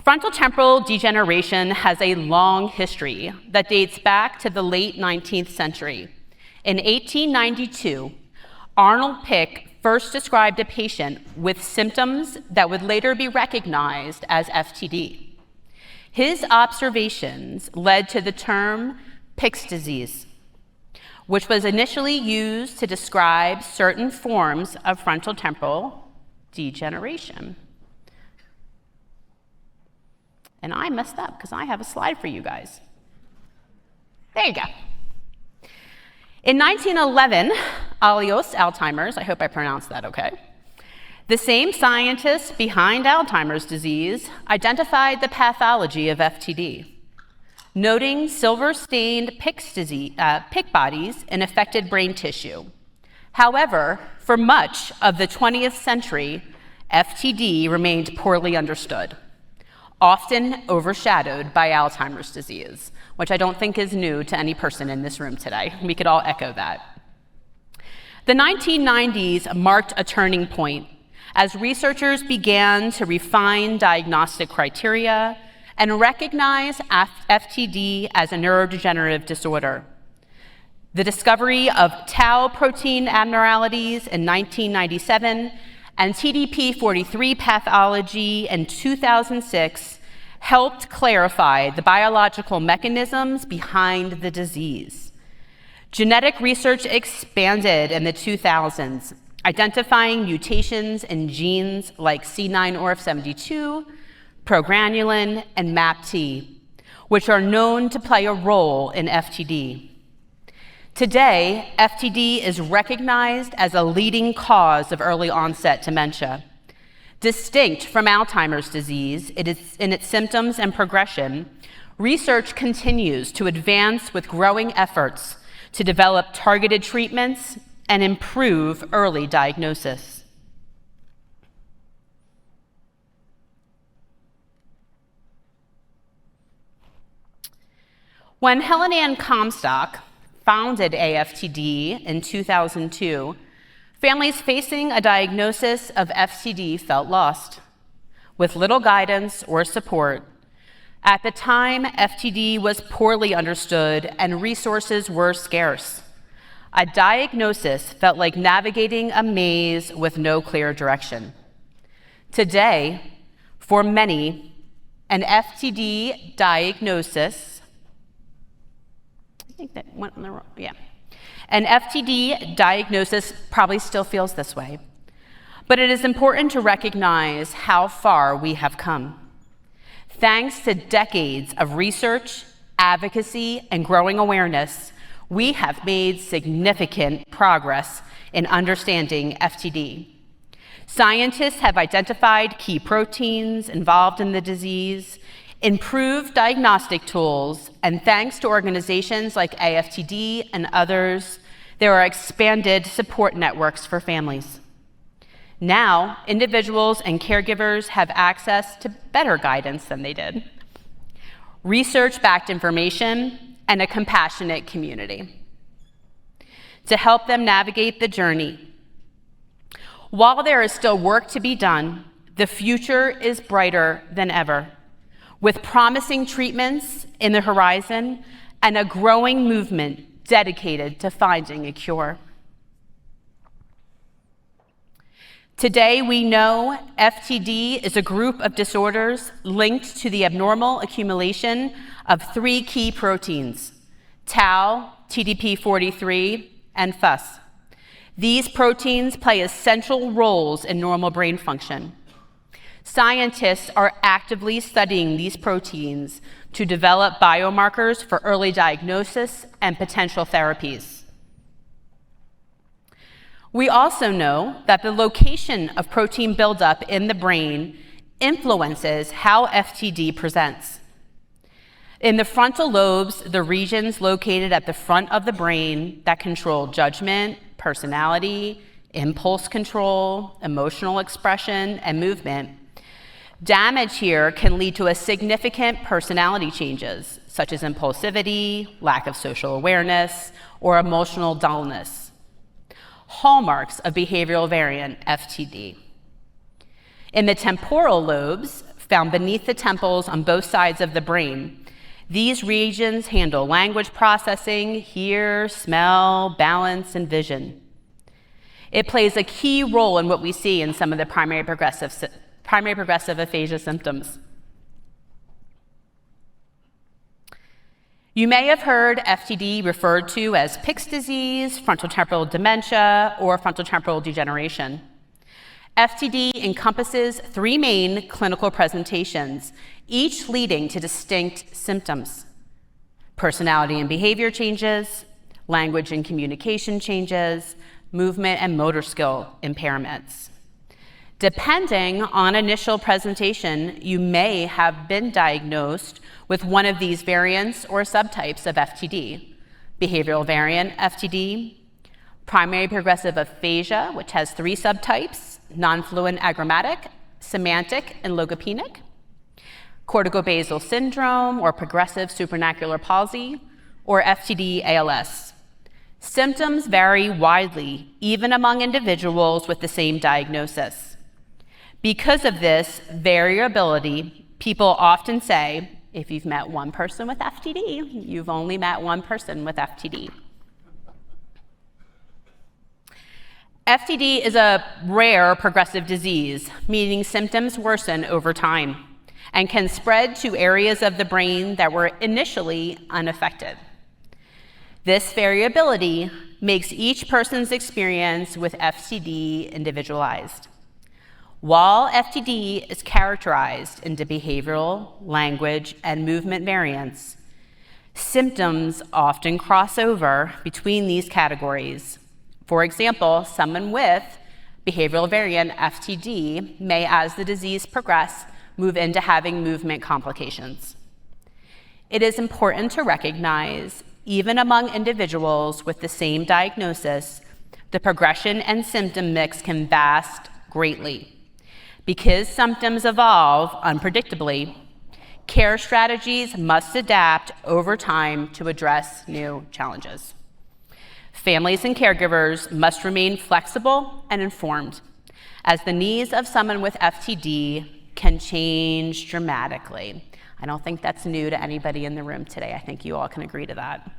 Frontotemporal degeneration has a long history that dates back to the late 19th century. In 1892, Arnold Pick first described a patient with symptoms that would later be recognized as FTD. His observations led to the term Pick's disease, which was initially used to describe certain forms of frontotemporal degeneration. And I messed up because I have a slide for you guys. There you go. In 1911, Alzheimer's, I hope I pronounced that okay, the same scientists behind Alzheimer's disease identified the pathology of FTD, noting silver-stained Pick bodies in affected brain tissue. However, for much of the 20th century, FTD remained poorly understood, often overshadowed by Alzheimer's disease, which I don't think is new to any person in this room today. We could all echo that. The 1990s marked a turning point as researchers began to refine diagnostic criteria and recognize FTD as a neurodegenerative disorder. The discovery of tau protein abnormalities in 1997 and TDP43 pathology in 2006 helped clarify the biological mechanisms behind the disease. Genetic research expanded in the 2000s, identifying mutations in genes like C9orf72, progranulin, and MAPT, which are known to play a role in FTD. Today, FTD is recognized as a leading cause of early onset dementia. Distinct from Alzheimer's disease in its symptoms and progression, research continues to advance with growing efforts to develop targeted treatments and improve early diagnosis. When Helen Ann Comstock founded AFTD in 2002, families facing a diagnosis of FTD felt lost, with little guidance or support. At the time, FTD was poorly understood and resources were scarce. A diagnosis felt like navigating a maze with no clear direction. Today, for many, an FTD diagnosis I think that went on the wrong, yeah. An FTD diagnosis probably still feels this way, but it is important to recognize how far we have come. Thanks to decades of research, advocacy, and growing awareness, we have made significant progress in understanding FTD. Scientists have identified key proteins involved in the disease, improved diagnostic tools, and thanks to organizations like AFTD and others, there are expanded support networks for families. Now, individuals and caregivers have access to better guidance than they did, research-backed information, and a compassionate community to help them navigate the journey. While there is still work to be done, the future is brighter than ever, with promising treatments in the horizon and a growing movement dedicated to finding a cure. Today, we know FTD is a group of disorders linked to the abnormal accumulation of three key proteins: tau, TDP43, and FUS. These proteins play essential roles in normal brain function. Scientists are actively studying these proteins to develop biomarkers for early diagnosis and potential therapies. We also know that the location of protein buildup in the brain influences how FTD presents. In the frontal lobes, the regions located at the front of the brain that control judgment, personality, impulse control, emotional expression, and movement, damage here can lead to a significant personality changes, such as impulsivity, lack of social awareness, or emotional dullness, hallmarks of behavioral variant FTD. In the temporal lobes, found beneath the temples on both sides of the brain. These regions handle language processing, hear, smell, balance, and vision. It plays a key role in what we see in some of the primary progressive aphasia symptoms. You may have heard FTD referred to as Pick's disease, frontotemporal dementia, or frontotemporal degeneration. FTD encompasses 3 main clinical presentations, each leading to distinct symptoms: personality and behavior changes, language and communication changes, movement and motor skill impairments. Depending on initial presentation, you may have been diagnosed with one of these variants or subtypes of FTD: behavioral variant FTD, primary progressive aphasia, which has 3 subtypes: non-fluent agrammatic, semantic, and logopenic, corticobasal syndrome or progressive supranacular palsy, or FTD ALS. Symptoms vary widely, even among individuals with the same diagnosis. Because of this variability, people often say, if you've met one person with FTD, you've only met one person with FTD. FTD is a rare progressive disease, meaning symptoms worsen over time and can spread to areas of the brain that were initially unaffected. This variability makes each person's experience with FTD individualized. While FTD is characterized into behavioral, language, and movement variants, symptoms often cross over between these categories. For example, someone with behavioral variant FTD may, as the disease progresses, move into having movement complications. It is important to recognize, even among individuals with the same diagnosis, the progression and symptom mix can vary greatly. Because symptoms evolve unpredictably, care strategies must adapt over time to address new challenges. Families and caregivers must remain flexible and informed, as the needs of someone with FTD can change dramatically. I don't think that's new to anybody in the room today. I think you all can agree to that.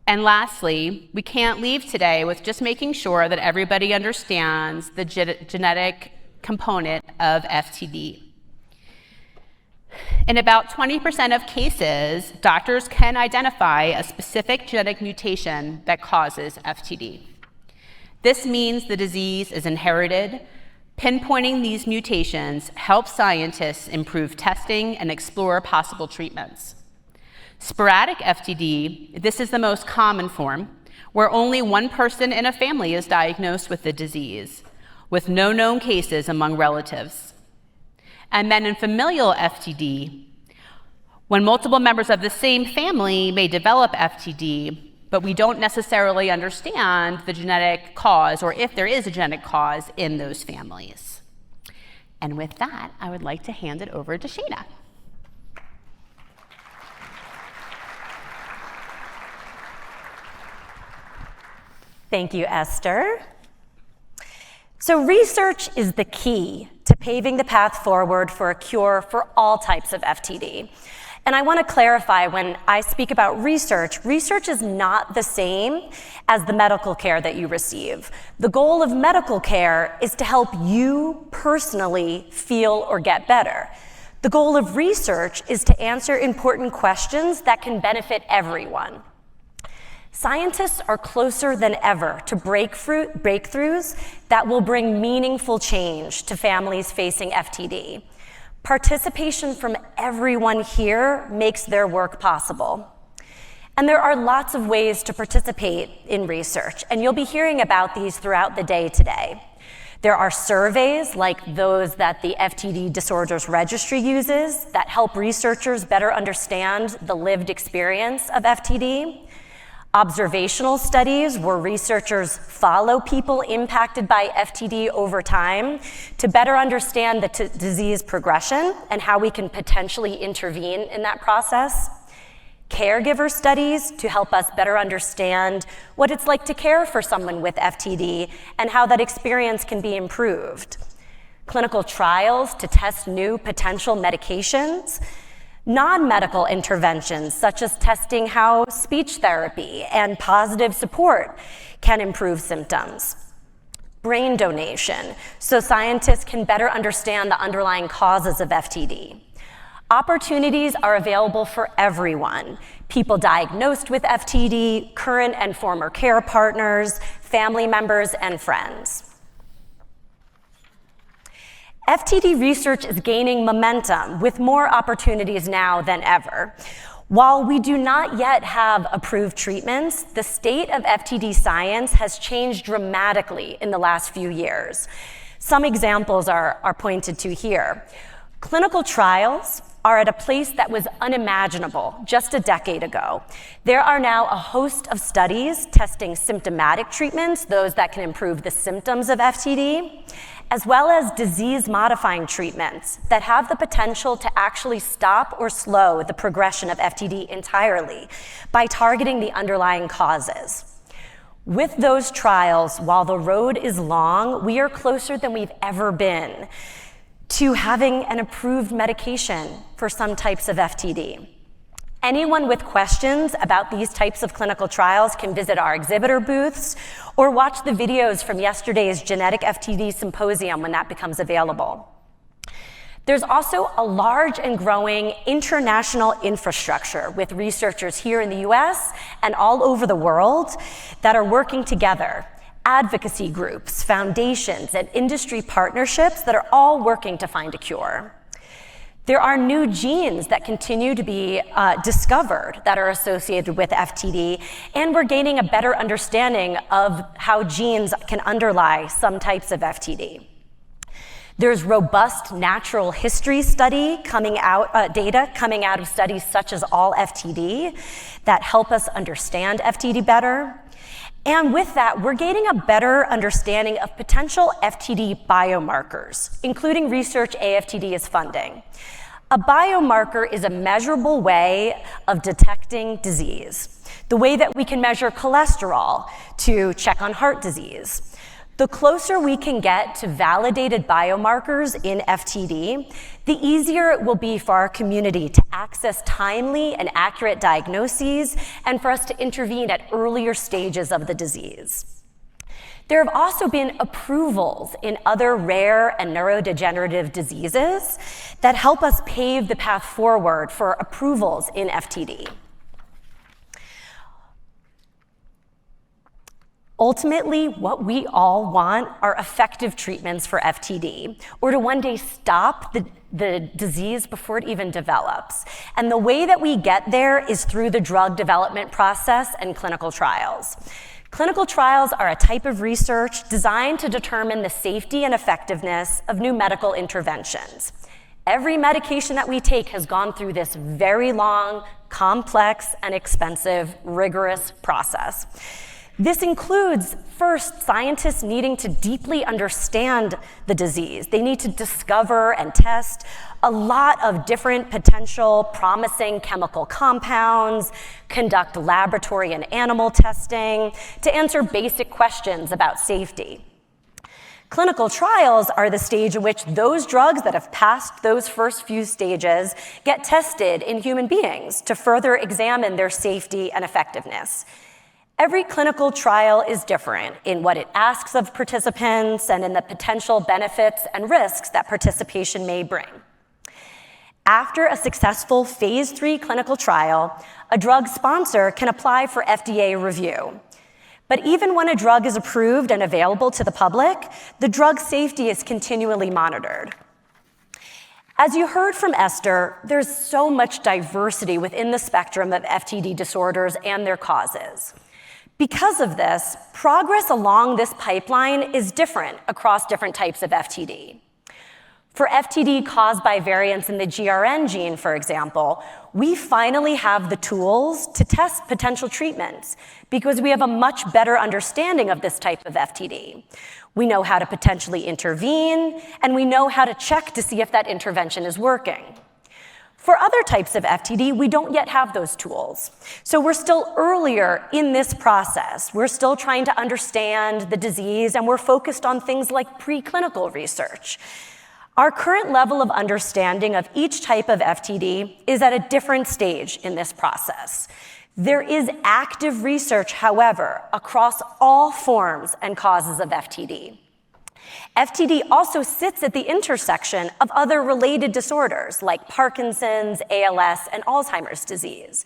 And lastly, we can't leave today with just making sure that everybody understands the genetic component of FTD. In about 20% of cases, doctors can identify a specific genetic mutation that causes FTD. This means the disease is inherited. Pinpointing these mutations helps scientists improve testing and explore possible treatments. Sporadic FTD, this is the most common form, where only one person in a family is diagnosed with the disease, with no known cases among relatives. And then in familial FTD, when multiple members of the same family may develop FTD, but we don't necessarily understand the genetic cause or if there is a genetic cause in those families. And with that, I would like to hand it over to Shana. Thank you, Esther. So research is the key to paving the path forward for a cure for all types of FTD. And I want to clarify, when I speak about research, research is not the same as the medical care that you receive. The goal of medical care is to help you personally feel or get better. The goal of research is to answer important questions that can benefit everyone. Scientists are closer than ever to breakthroughs that will bring meaningful change to families facing FTD. Participation from everyone here makes their work possible. And there are lots of ways to participate in research, and you'll be hearing about these throughout the day today. There are surveys like those that the FTD Disorders Registry uses that help researchers better understand the lived experience of FTD. Observational studies where researchers follow people impacted by FTD over time to better understand the disease progression and how we can potentially intervene in that process. Caregiver studies to help us better understand what it's like to care for someone with FTD and how that experience can be improved. clinical trials to test new potential medications, non-medical interventions such as testing how speech therapy and positive support can improve symptoms, brain donation so scientists can better understand the underlying causes of FTD. Opportunities are available for everyone: people diagnosed with FTD, current and former care partners, family members, and friends. FTD research is gaining momentum with more opportunities now than ever. While we do not yet have approved treatments, the state of FTD science has changed dramatically in the last few years. Some examples are pointed to here. Clinical trials are at a place that was unimaginable just a decade ago. There are now a host of studies testing symptomatic treatments, those that can improve the symptoms of FTD, as well as disease-modifying treatments that have the potential to actually stop or slow the progression of FTD entirely by targeting the underlying causes. With those trials, while the road is long, we are closer than we've ever been to having an approved medication for some types of FTD. Anyone with questions about these types of clinical trials can visit our exhibitor booths or watch the videos from yesterday's Genetic FTD Symposium when that becomes available. There's also a large and growing international infrastructure with researchers here in the US and all over the world that are working together. Advocacy groups, foundations, and industry partnerships that are all working to find a cure. There are new genes that continue to be discovered that are associated with FTD, and we're gaining a better understanding of how genes can underlie some types of FTD. There's robust natural history study data coming out of studies such as All FTD that help us understand FTD better. And with that, we're gaining a better understanding of potential FTD biomarkers, including research AFTD is funding. A biomarker is a measurable way of detecting disease, the way that we can measure cholesterol to check on heart disease. The closer we can get to validated biomarkers in FTD, the easier it will be for our community to access timely and accurate diagnoses and for us to intervene at earlier stages of the disease. There have also been approvals in other rare and neurodegenerative diseases that help us pave the path forward for approvals in FTD. Ultimately, what we all want are effective treatments for FTD, or to one day stop the disease before it even develops. And the way that we get there is through the drug development process and clinical trials. Clinical trials are a type of research designed to determine the safety and effectiveness of new medical interventions. Every medication that we take has gone through this very long, complex, and expensive, rigorous process. This includes, first, scientists needing to deeply understand the disease. They need to discover and test a lot of different potential promising chemical compounds, conduct laboratory and animal testing to answer basic questions about safety. Clinical trials are the stage in which those drugs that have passed those first few stages get tested in human beings to further examine their safety and effectiveness. Every clinical trial is different in what it asks of participants and in the potential benefits and risks that participation may bring. After a successful phase 3 clinical trial, a drug sponsor can apply for FDA review. But even when a drug is approved and available to the public, the drug safety is continually monitored. As you heard from Esther, there's so much diversity within the spectrum of FTD disorders and their causes. Because of this, progress along this pipeline is different across different types of FTD. For FTD caused by variants in the GRN gene, for example, we finally have the tools to test potential treatments because we have a much better understanding of this type of FTD. We know how to potentially intervene, and we know how to check to see if that intervention is working. For other types of FTD, we don't yet have those tools. So we're still earlier in this process. We're still trying to understand the disease, and we're focused on things like preclinical research. Our current level of understanding of each type of FTD is at a different stage in this process. There is active research, however, across all forms and causes of FTD. FTD also sits at the intersection of other related disorders like Parkinson's, ALS, and Alzheimer's disease.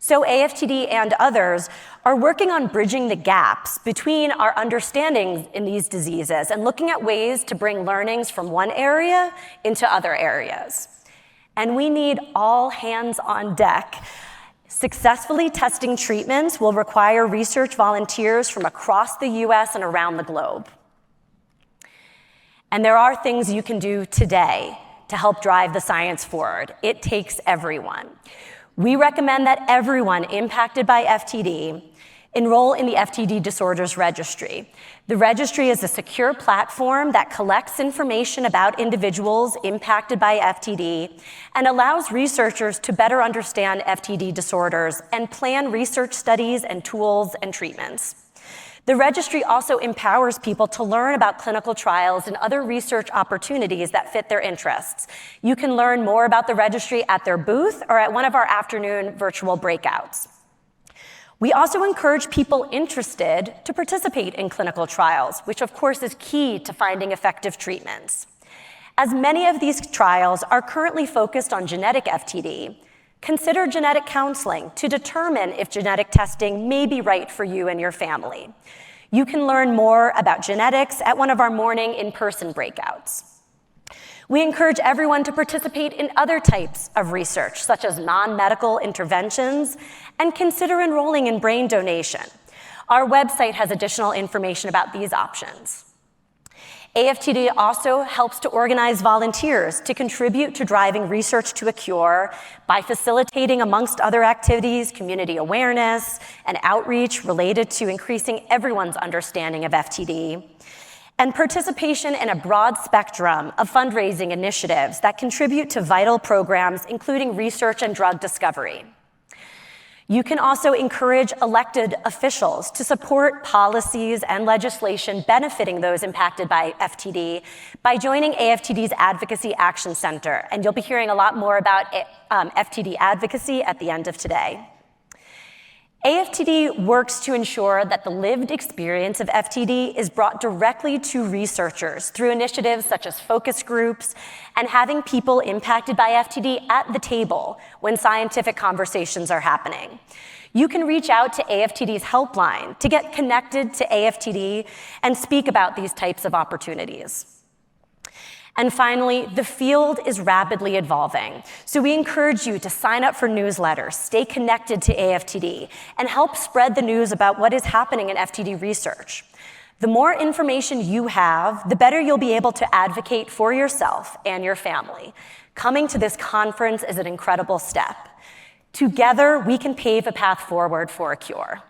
So AFTD and others are working on bridging the gaps between our understandings in these diseases and looking at ways to bring learnings from one area into other areas. And we need all hands on deck. Successfully testing treatments will require research volunteers from across the US and around the globe. And there are things you can do today to help drive the science forward. It takes everyone. We recommend that everyone impacted by FTD enroll in the FTD Disorders Registry. The registry is a secure platform that collects information about individuals impacted by FTD and allows researchers to better understand FTD disorders and plan research studies and tools and treatments. The registry also empowers people to learn about clinical trials and other research opportunities that fit their interests. You can learn more about the registry at their booth or at one of our afternoon virtual breakouts. We also encourage people interested to participate in clinical trials, which of course is key to finding effective treatments. As many of these trials are currently focused on genetic FTD, consider genetic counseling to determine if genetic testing may be right for you and your family. You can learn more about genetics at one of our morning in-person breakouts. We encourage everyone to participate in other types of research, such as non-medical interventions, and consider enrolling in brain donation. Our website has additional information about these options. AFTD also helps to organize volunteers to contribute to driving research to a cure by facilitating, amongst other activities, community awareness and outreach related to increasing everyone's understanding of FTD, and participation in a broad spectrum of fundraising initiatives that contribute to vital programs, including research and drug discovery. You can also encourage elected officials to support policies and legislation benefiting those impacted by FTD by joining AFTD's Advocacy Action Center, and you'll be hearing a lot more about FTD advocacy at the end of today. AFTD works to ensure that the lived experience of FTD is brought directly to researchers through initiatives such as focus groups and having people impacted by FTD at the table when scientific conversations are happening. You can reach out to AFTD's helpline to get connected to AFTD and speak about these types of opportunities. And finally, the field is rapidly evolving, so we encourage you to sign up for newsletters, stay connected to AFTD, and help spread the news about what is happening in FTD research. The more information you have, the better you'll be able to advocate for yourself and your family. Coming to this conference is an incredible step. Together, we can pave a path forward for a cure.